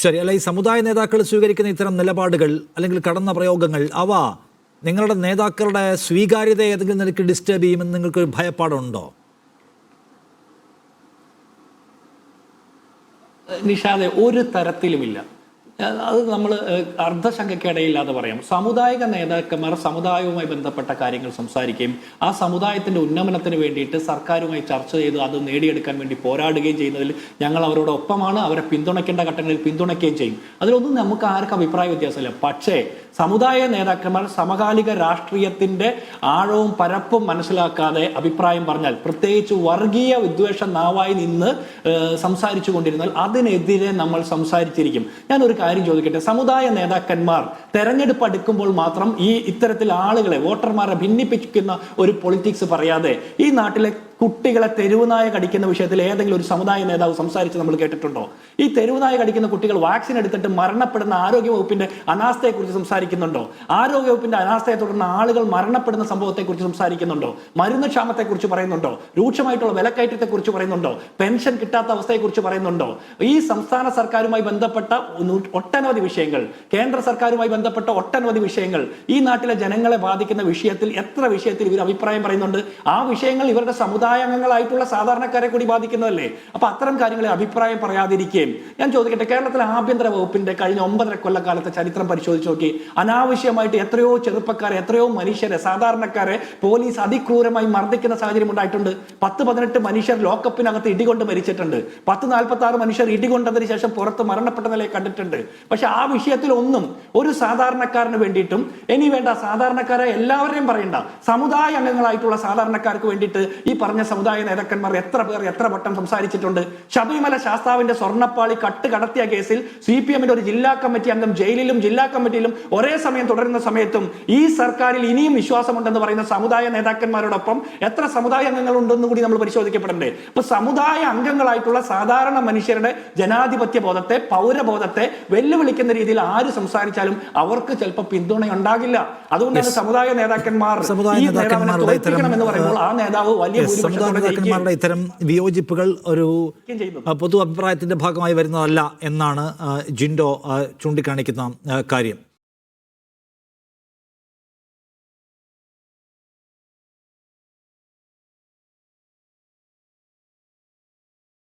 ശരി. അല്ല, ഈ സമുദായ നേതാക്കൾ സ്വീകരിക്കുന്ന ഇത്തരം നിലപാടുകൾ അല്ലെങ്കിൽ കടന്ന പ്രയോഗങ്ങൾ അവ നിങ്ങളുടെ നേതാക്കളുടെ സ്വീകാര്യതയെ ഏതെങ്കിലും നിലയ്ക്ക് ഡിസ്റ്റർബ് ചെയ്യുമെന്ന് നിങ്ങൾക്ക് ഭയപ്പാടുണ്ടോ? നിഷാദെ, ഒരു തരത്തിലുമില്ല. അത് നമ്മൾ അർദ്ധശങ്കയ്ക്കിടയില്ലാതെ പറയാം. സാമുദായിക നേതാക്കന്മാർ സമുദായവുമായി ബന്ധപ്പെട്ട കാര്യങ്ങൾ സംസാരിക്കുകയും ആ സമുദായത്തിന്റെ ഉന്നമനത്തിന് വേണ്ടിയിട്ട് സർക്കാരുമായി ചർച്ച ചെയ്ത് അത് നേടിയെടുക്കാൻ വേണ്ടി പോരാടുകയും ചെയ്യുന്നതിൽ ഞങ്ങൾ അവരോട് ഒപ്പമാണ്. അവരെ പിന്തുണയ്ക്കേണ്ട ഘട്ടങ്ങളിൽ പിന്തുണയ്ക്കുകയും ചെയ്യും. അതിലൊന്നും നമുക്ക് ആർക്കും അഭിപ്രായ വ്യത്യാസമില്ല. പക്ഷേ സമുദായ നേതാക്കന്മാർ സമകാലിക രാഷ്ട്രീയത്തിന്റെ ആഴവും പരപ്പും മനസ്സിലാക്കാതെ അഭിപ്രായം പറഞ്ഞാൽ, പ്രത്യേകിച്ച് വർഗീയ വിദ്വേഷ നാവായി നിന്ന് സംസാരിച്ചു കൊണ്ടിരുന്നാൽ അതിനെതിരെ നമ്മൾ സംസാരിച്ചിരിക്കും. ഞാനൊരു കാര്യം ചോദിക്കട്ടെ, സമുദായ നേതാക്കന്മാർ തെരഞ്ഞെടുപ്പ് അടുക്കുമ്പോൾ മാത്രം ഈ ഇത്തരത്തിൽ ആളുകളെ, വോട്ടർമാരെ ഭിന്നിപ്പിക്കുന്ന ഒരു പൊളിറ്റിക്സ് പറയാതെ ഈ നാട്ടിലെ കുട്ടികളെ തെരുവുനായ കടിക്കുന്ന വിഷയത്തിൽ ഏതെങ്കിലും ഒരു സമുദായ നേതാവ് സംസാരിച്ച് നമ്മൾ കേട്ടിട്ടുണ്ടോ? ഈ തെരുവുനായ കടിക്കുന്ന കുട്ടികൾ വാക്സിൻ എടുത്തിട്ട് മരണപ്പെടുന്ന ആരോഗ്യവകുപ്പിന്റെ അനാസ്ഥയെക്കുറിച്ച് സംസാരിക്കുന്നുണ്ടോ? ആരോഗ്യവകുപ്പിന്റെ അനാസ്ഥയെ തുടർന്ന് ആളുകൾ മരണപ്പെടുന്ന സംഭവത്തെക്കുറിച്ച് സംസാരിക്കുന്നുണ്ടോ? മരുന്ന് ക്ഷാമത്തെക്കുറിച്ച് പറയുന്നുണ്ടോ? രൂക്ഷമായിട്ടുള്ള വിലക്കയറ്റത്തെക്കുറിച്ച് പറയുന്നുണ്ടോ? പെൻഷൻ കിട്ടാത്ത അവസ്ഥയെക്കുറിച്ച് പറയുന്നുണ്ടോ? ഈ സംസ്ഥാന സർക്കാരുമായി ബന്ധപ്പെട്ട ഒട്ടനവധി വിഷയങ്ങൾ, കേന്ദ്ര സർക്കാരുമായി ബന്ധപ്പെട്ട ഒട്ടനവധി വിഷയങ്ങൾ, ഈ നാട്ടിലെ ജനങ്ങളെ ബാധിക്കുന്ന വിഷയത്തിൽ എത്ര വിഷയത്തിൽ ഇവർ അഭിപ്രായം പറയുന്നുണ്ട്? ആ വിഷയങ്ങൾ ഇവരുടെ സമുദായ അംഗങ്ങളായിട്ടുള്ള സാധാരണക്കാരെ കൂടി ബാധിക്കുന്നതല്ലേ? അപ്പൊ അത്തരം കാര്യങ്ങളെ അഭിപ്രായം പറയാതിരിക്കുകയും, ഞാൻ ചോദിക്കട്ടെ, കേരളത്തിലെ ആഭ്യന്തര വകുപ്പിന്റെ കഴിഞ്ഞ 9.5 കൊല്ലക്കാലത്തെ ചരിത്രം പരിശോധിച്ച് നോക്കി. അനാവശ്യമായിട്ട് എത്രയോ ചെറുപ്പക്കാരെ, എത്രയോ മനുഷ്യരെ, സാധാരണക്കാരെ പോലീസ് അതിക്രൂരമായി മർദ്ദിക്കുന്ന സാഹചര്യം ഉണ്ടായിട്ടുണ്ട്. 10-18 മനുഷ്യർ ലോക്കപ്പിനകത്ത് ഇടികൊണ്ട് മരിച്ചിട്ടുണ്ട്. 10-46 മനുഷ്യർ ഇടികൊണ്ടതിന് ശേഷം പുറത്ത് മരണപ്പെട്ട നിലയെ കണ്ടിട്ടുണ്ട്. പക്ഷെ ആ വിഷയത്തിൽ ഒന്നും ഒരു സാധാരണക്കാരന് വേണ്ടിയിട്ടും, ഇനി വേണ്ട സാധാരണക്കാരെ എല്ലാവരെയും പറയണ്ട, സമുദായ അംഗങ്ങളായിട്ടുള്ള സാധാരണക്കാർക്ക് വേണ്ടിയിട്ട് ഈ പറഞ്ഞ സമുദായ നേതാക്കന്മാർ എത്ര പേർ എത്ര വട്ടം സംസാരിച്ചിട്ടുണ്ട്? ശബരിമല ശാസ്താവിന്റെ സ്വർണ്ണപ്പാളി കടത്തിയ കേസിൽ CPM-ന്റെ ഒരു ജില്ലാ കമ്മിറ്റി അംഗം ജയിലിലും ജില്ലാ കമ്മിറ്റിയിലും ഒരേ സമയം തുടരുന്ന സമയത്തും ഈ സർക്കാരിൽ ഇനിയും വിശ്വാസമുണ്ടെന്ന് പറയുന്ന സമുദായ നേതാക്കന്മാരോടൊപ്പം എത്ര സമുദായ അംഗങ്ങൾ ഉണ്ടെന്ന് കൂടി നമ്മൾ പരിശോധിക്കപ്പെടണ്ടേ? അപ്പൊ സമുദായ അംഗങ്ങളായിട്ടുള്ള സാധാരണ മനുഷ്യരുടെ ജനാധിപത്യ ബോധത്തെ, പൗരബോധത്തെ വെല്ലുവിളിക്കുന്ന രീതിയിൽ ആര് സംസാരിച്ചാലും അവർക്ക് ചിലപ്പോൾ പിന്തുണ ഉണ്ടാകില്ല. അതുകൊണ്ടാണ് സമുദായ നേതാക്കന്മാർ ഈ നേതാവിനെ തോൽപ്പിക്കണമെന്ന് പറയുമ്പോൾ ആ നേതാവ് വലിയ സമുദായങ്ങളുടെ ഇത്തരം വിയോജിപ്പുകൾ ഒരു പൊതു അഭിപ്രായത്തിന്റെ ഭാഗമായി വരുന്നതല്ല എന്നാണ് ജിൻഡോ ചൂണ്ടിക്കാണിക്കുന്ന കാര്യം.